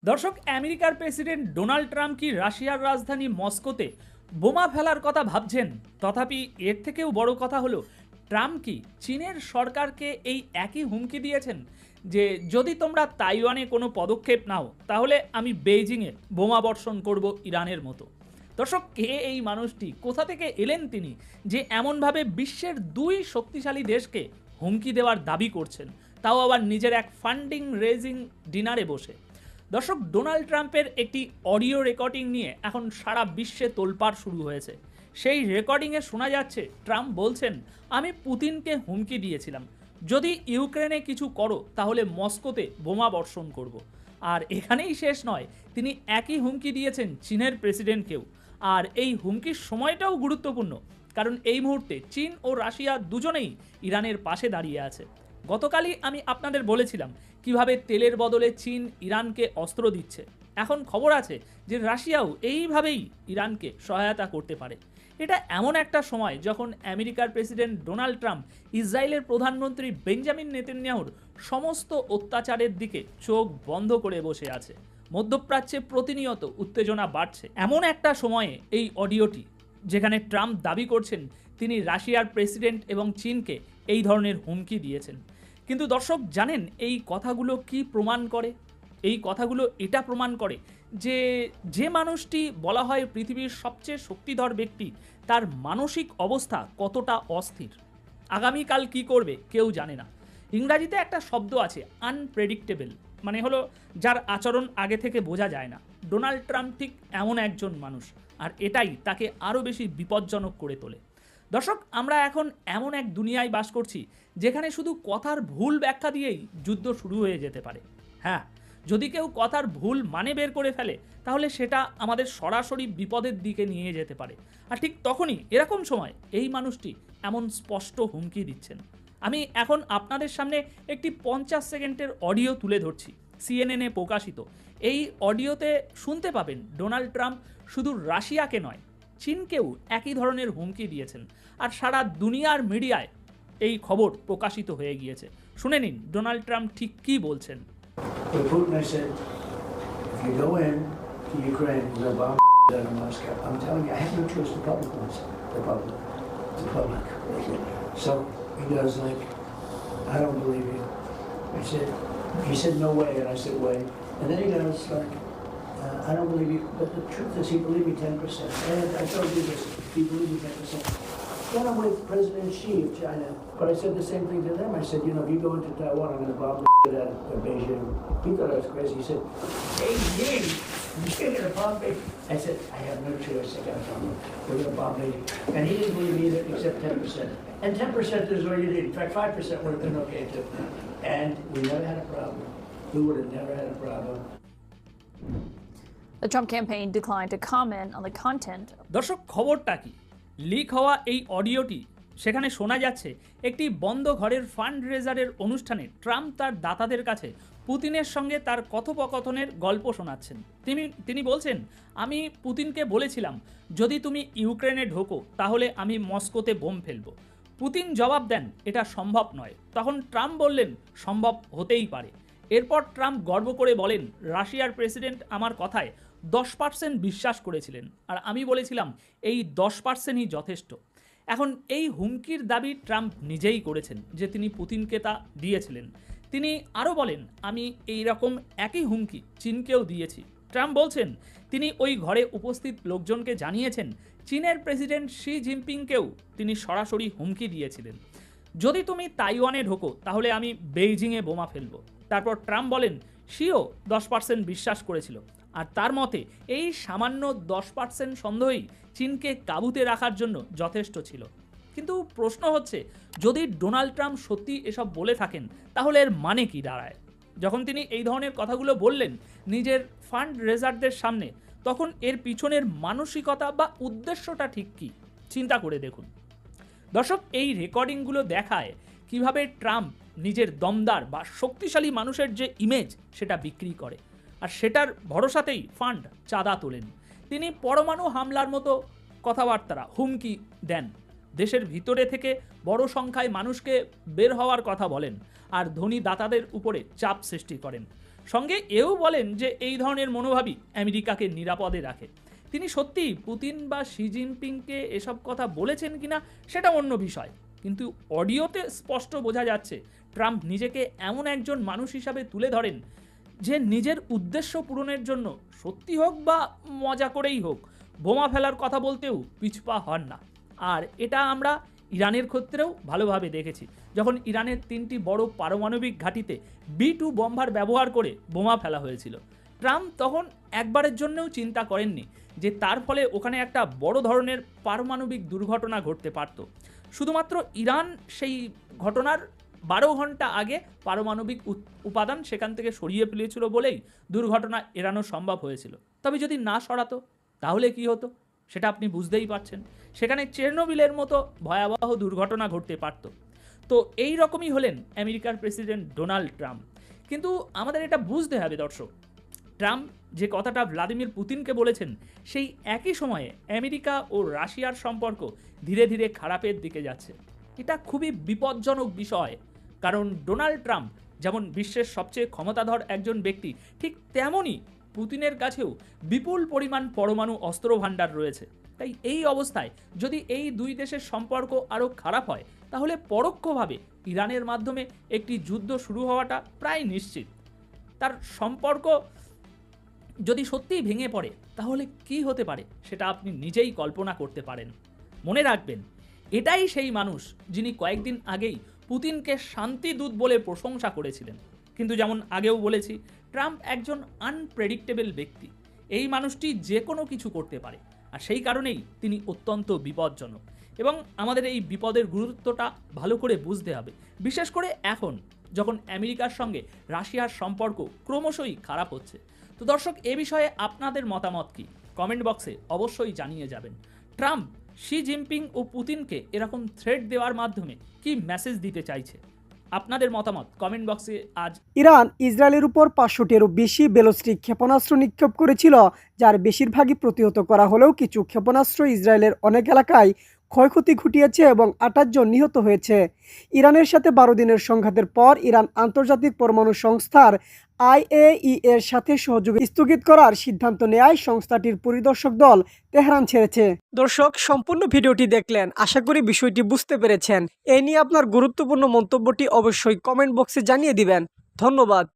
দর্শক, আমেরিকার president Donald Trump কি রাশিয়ার রাজধানী মস্কোতে বোমা ফেলার কথা ভাবছেন? তথাপি এর থেকেও বড় কথা হলো, ট্রাম্প কি চীনের সরকারকে এই একই হুমকি দিয়েছেন যে যদি তোমরা তাইওয়ানে কোনো পদক্ষেপ নাও তাহলে আমি বেইজিংয়ে বোমা বর্ষণ করব ইরানের মতো। দর্শক, কে এই মানুষটি, কোথা থেকে এলেন তিনি যে এমনভাবে বিশ্বের দুই শক্তিশালী দেশকে হুমকি দেওয়ার দাবি করছেন, তাও আবার নিজের এক ফান্ডিং রেজিং ডিনারে বসে? দর্শক, ডোনাল্ড ট্রাম্পের একটি অডিও রেকর্ডিং নিয়ে এখন সারা বিশ্বে তোলপাড় শুরু হয়েছে। সেই রেকর্ডিংয়ে শোনা যাচ্ছে ট্রাম্প বলছেন, আমি পুতিনকে হুমকি দিয়েছিলাম, যদি ইউক্রেনে কিছু করো তাহলে মস্কোতে বোমা বর্ষণ করব। আর এখানেই শেষ নয়, তিনি একই হুমকি দিয়েছেন চীনের প্রেসিডেন্টকেও। আর এই হুমকির সময়টাও গুরুত্বপূর্ণ, কারণ এই মুহূর্তে চীন ও রাশিয়া দুজনেই ইরানের পাশে দাঁড়িয়ে আছে। গতকালই আমি আপনাদের বলেছিলাম কিভাবে তেলের বদলে চীন ইরানকে অস্ত্র দিচ্ছে। এখন খবর আছে যে রাশিয়াও এইভাবেই ইরানকে সহায়তা করতে পারে। এটা এমন একটা সময় যখন আমেরিকার প্রেসিডেন্ট ডোনাল্ড ট্রাম্প ইসরায়েলের প্রধানমন্ত্রী বেঞ্জামিন নেতানিয়াহুর সমস্ত অত্যাচারের দিকে চোখ বন্ধ করে বসে আছে। মধ্যপ্রাচ্যে প্রতিনিয়ত উত্তেজনা বাড়ছে। এমন একটা সময়ে এই অডিওটি, যেখানে ট্রাম্প দাবি করছেন তিনি রাশিয়ার প্রেসিডেন্ট এবং চীনকে এই ধরনের হুমকি দিয়েছেন। কিন্তু দর্শক জানেন এই কথাগুলো কি প্রমাণ করে? এই কথাগুলো এটা প্রমাণ করে যে যে মানুষটি বলা হয় পৃথিবীর সবচেয়ে শক্তিধর ব্যক্তি, তার মানসিক অবস্থা কতটা অস্থির। আগামীকাল কি করবে কেউ জানে না। ইংরাজিতে একটা শব্দ আছে, আনপ্রেডিক্টেবল, মানে হলো যার আচরণ আগে থেকে বোঝা যায় না। ডোনাল্ড ট্রাম্প ঠিক এমন একজন মানুষ, আর এটাই তাকে আরও বেশি বিপজ্জনক করে তোলে। দর্শক, আমরা এখন এমন এক দুনিয়ায় বাস করছি যেখানে শুধু কথার ভুল ব্যাখ্যা দিয়েই যুদ্ধ শুরু হয়ে যেতে পারে। হ্যাঁ, যদি কেউ কথার ভুল মানে বের করে ফেলে তাহলে সেটা আমাদের সরাসরি বিপদের দিকে নিয়ে যেতে পারে। আর ঠিক তখনই এরকম সময় এই মানুষটি এমন স্পষ্ট হুমকি দিচ্ছেন। আমি এখন আপনাদের সামনে একটি 50 সেকেন্ডের অডিও তুলে ধরছি, সিএনএনে প্রকাশিত। এই অডিওতে শুনতে পাবেন ডোনাল্ড ট্রাম্প শুধু রাশিয়াকে নয়, চীনকেও একই ধরনের হুমকি দিয়েছেন। আর সারা দুনিয়ার মিডিয়ায় এই খবর প্রকাশিত হয়ে গিয়েছে। শুনে নিন ডোনাল্ড ট্রাম্প ঠিক কী বলছেন। To Putin, I said, if you go in to Ukraine, we're going to bomb out of Moscow. I'm telling you, I have no choice. The public wants it. The public. So he goes like, I don't believe you. He said, no way. And I said, way. And then he goes like, I don't believe you. But the truth is, he believed me 10%. And I told you this, he believed me 10%. Then I'm with President Xi of China. But I said the same thing to them. I said, if you go into Taiwan, I'm going to bomb the out of Beijing. He thought I was crazy. He said, Beijing? You're going to bomb Beijing? I said, I have no choice. I got to bomb them. We're going to bomb Beijing. And he didn't believe me either, except 10%. And 10% is all you need. In fact, 5% would have been okay too. And we never had a problem. We would have never had a problem. The Trump campaign declined to comment on the content. দর্শক, খবরটা কি? Leak হওয়া এই অডিওটি, সেখানে শোনা যাচ্ছে একটি বন্ধ ঘরের ফান্ড রেজারের অনুষ্ঠানে ট্রাম্প তার দাতাদের কাছে পুতিনের সঙ্গে তার কথোপকথনের গল্প শোনাচ্ছেন। তিনি বলছেন, আমি পুতিনকে বলেছিলাম যদি তুমি ইউক্রেনে ঢোকো তাহলে আমি মস্কোতে বোম ফেলবো। পুতিন জবাব দেন, এটা সম্ভব নয়। তখন ট্রাম্প বললেন, সম্ভব হতেই পারে। এরপর ট্রাম্প গর্ব করে বলেন, রাশিয়ার প্রেসিডেন্ট আমার কথায় 10% বিশ্বাস করেছিলেন, আর আমি বলেছিলাম এই 10%ই যথেষ্ট। এখন এই হুমকির দাবি ট্রাম্প নিজেই করেছেন যে তিনি পুতিনকে তা দিয়েছিলেন। তিনি আরও বলেন, আমি এই রকম একই হুমকি চীনকেও দিয়েছি। ট্রাম্প বলছেন তিনি ওই ঘরে উপস্থিত লোকজনকে জানিয়েছেন চীনের প্রেসিডেন্ট শি জিনপিংকেও তিনি সরাসরি হুমকি দিয়েছিলেন, যদি তুমি তাইওয়ানে ঢোকো তাহলে আমি বেইজিংয়ে বোমা ফেলবো। তারপর ট্রাম্প বলেন শিও 10% বিশ্বাস করেছিল, আর তার মতে এই সামান্য 10% সন্দেহই চীনকে কাবুতে রাখার জন্য যথেষ্ট ছিল। কিন্তু প্রশ্ন হচ্ছে, যদি ডোনাল্ড ট্রাম্প সত্যি এসব বলে থাকেন তাহলে এর মানে কি দাঁড়ায়? যখন তিনি এই ধরনের কথাগুলো বললেন নিজের ফান্ড রেজারদের সামনে, তখন এর পিছনের মানসিকতা বা উদ্দেশ্যটা ঠিক কী চিন্তা করে দেখুন। দর্শক, এই রেকর্ডিংগুলো দেখায় কিভাবে ট্রাম্প নিজের দমদার বা শক্তিশালী মানুষের যে ইমেজ সেটা বিক্রি করে, আর সেটার ভরসাতেই ফান্ড চাঁদা তোলেন। তিনি পরমাণু হামলার মতো কথাবার্তা, হুমকি দেন, দেশের ভিতরে থেকে বড় সংখ্যায় মানুষকে বের হওয়ার কথা বলেন, আর ধনী দাতাদের উপরে চাপ সৃষ্টি করেন। সঙ্গে এও বলেন যে এই ধরনের মনোভাবই আমেরিকাকে নিরাপদে রাখে। তিনি সত্যিই পুতিন বা শি জিনপিংকে এসব কথা বলেছেন কিনা সেটা অন্য বিষয়, কিন্তু অডিওতে স্পষ্ট বোঝা যাচ্ছে ট্রাম্প নিজেকে এমন একজন মানুষ হিসাবে তুলে ধরেন যে নিজের উদ্দেশ্য পূরণের জন্য সত্যি হোক বা মজা করেই হোক বোমা ফেলার কথা বলতেও পিছপা হন না। আর এটা আমরা ইরানের ক্ষেত্রেও ভালোভাবে দেখেছি, যখন ইরানের 3টি বড় পারমাণবিক ঘাঁটিতে B-2 বম্বার ব্যবহার করে বোমা ফেলা হয়েছিল। ট্রাম্প তখন একবারের জন্যও চিন্তা করেননি যে তার ফলে ওখানে একটা বড় ধরনের পারমাণবিক দুর্ঘটনা ঘটতে পারত। শুধুমাত্র ইরান সেই ঘটনার 12 ঘন্টা আগে পারমাণবিক উপাদান সেখান থেকে সরিয়ে ফেলেছিল বলেই দুর্ঘটনা এড়ানো সম্ভব হয়েছিল। তবে যদি না সরাতো তাহলে কি হতো সেটা আপনি বুঝতেই পারছেন। সেখানে চেরনোবিলের মতো ভয়াবহ দুর্ঘটনা ঘটতে পারত। তো এই রকমই হলেন আমেরিকার প্রেসিডেন্ট ডোনাল্ড ট্রাম্প। কিন্তু আমাদের এটা বুঝতে হবে দর্শক, ট্রাম্প যে কথাটা ভ্লাদিমির পুতিনকে বলেছেন সেই একই সময়ে আমেরিকা ও রাশিয়ার সম্পর্ক ধীরে ধীরে খারাপের দিকে যাচ্ছে। এটা খুবই বিপজ্জনক বিষয়, কারণ ডোনাল্ড ট্রাম্প যেমন বিশ্বের সবচেয়ে ক্ষমতাধর একজন ব্যক্তি, ঠিক তেমনই পুতিনের কাছেও বিপুল পরিমাণ পরমাণু অস্ত্র ভাণ্ডার রয়েছে। তাই এই অবস্থায় যদি এই দুই দেশের সম্পর্ক আরও খারাপ হয় তাহলে পরোক্ষভাবে ইরানের মাধ্যমে একটি যুদ্ধ শুরু হওয়াটা প্রায় নিশ্চিত। তার সম্পর্ক যদি সত্যিই ভেঙে পড়ে তাহলে কি হতে পারে সেটা আপনি নিজেই কল্পনা করতে পারেন। মনে রাখবেন, এটাই সেই মানুষ যিনি কয়েকদিন আগেই পুতিনকে শান্তিদূত বলে প্রশংসা করেছিলেন। কিন্তু যেমন আগেও বলেছি, ট্রাম্প একজন আনপ্রেডিক্টেবল ব্যক্তি। এই মানুষটি যে কোনো কিছু করতে পারে, আর সেই কারণেই তিনি অত্যন্ত বিপজ্জনক। এবং আমাদের এই বিপদের গুরুত্বটা ভালো করে বুঝতে হবে, বিশেষ করে এখন যখন আমেরিকার সঙ্গে রাশিয়ার সম্পর্ক ক্রমশই খারাপ হচ্ছে। তো দর্শক, এ বিষয়ে আপনাদের মতামত কি কমেন্ট বক্সে অবশ্যই জানিয়ে যাবেন। ট্রাম্প শি জিনপিং ও পুতিনকে এরকম থ্রেট দেওয়ার মাধ্যমে কি মেসেজ দিতে চাইছে? আপনাদের মতামত কমেন্ট বক্সে আজ। ইরান ইসরায়েলের উপর 500টিরও বেশি ব্যালিস্টিক ক্ষেপণাস্ত্র নিক্ষেপ করেছিল, যার বেশিরভাগই প্রতিহত করা হলেও কিছু ক্ষেপণাস্ত্র ইসরায়েলের অনেক এলাকায় ক্ষয়ক্ষতি ঘটিয়েছে এবং 28 জন নিহত হয়েছে। ইরানের সাথে 12 দিনের সংঘাতের পর ইরান আন্তর্জাতিক পরমাণু সংস্থার IAEA এর সাথে সহযোগ স্থগিত করার সিদ্ধান্ত নেয় সংস্থাটির পরিদর্শক দল তেহরান ছেড়েছে। দর্শক, সম্পূর্ণ ভিডিওটি দেখলেন, আশা করি বিষয়টি বুঝতে পেরেছেন। এই নিয়ে আপনার গুরুত্বপূর্ণ মন্তব্যটি অবশ্যই কমেন্ট বক্সে জানিয়ে দিবেন। ধন্যবাদ।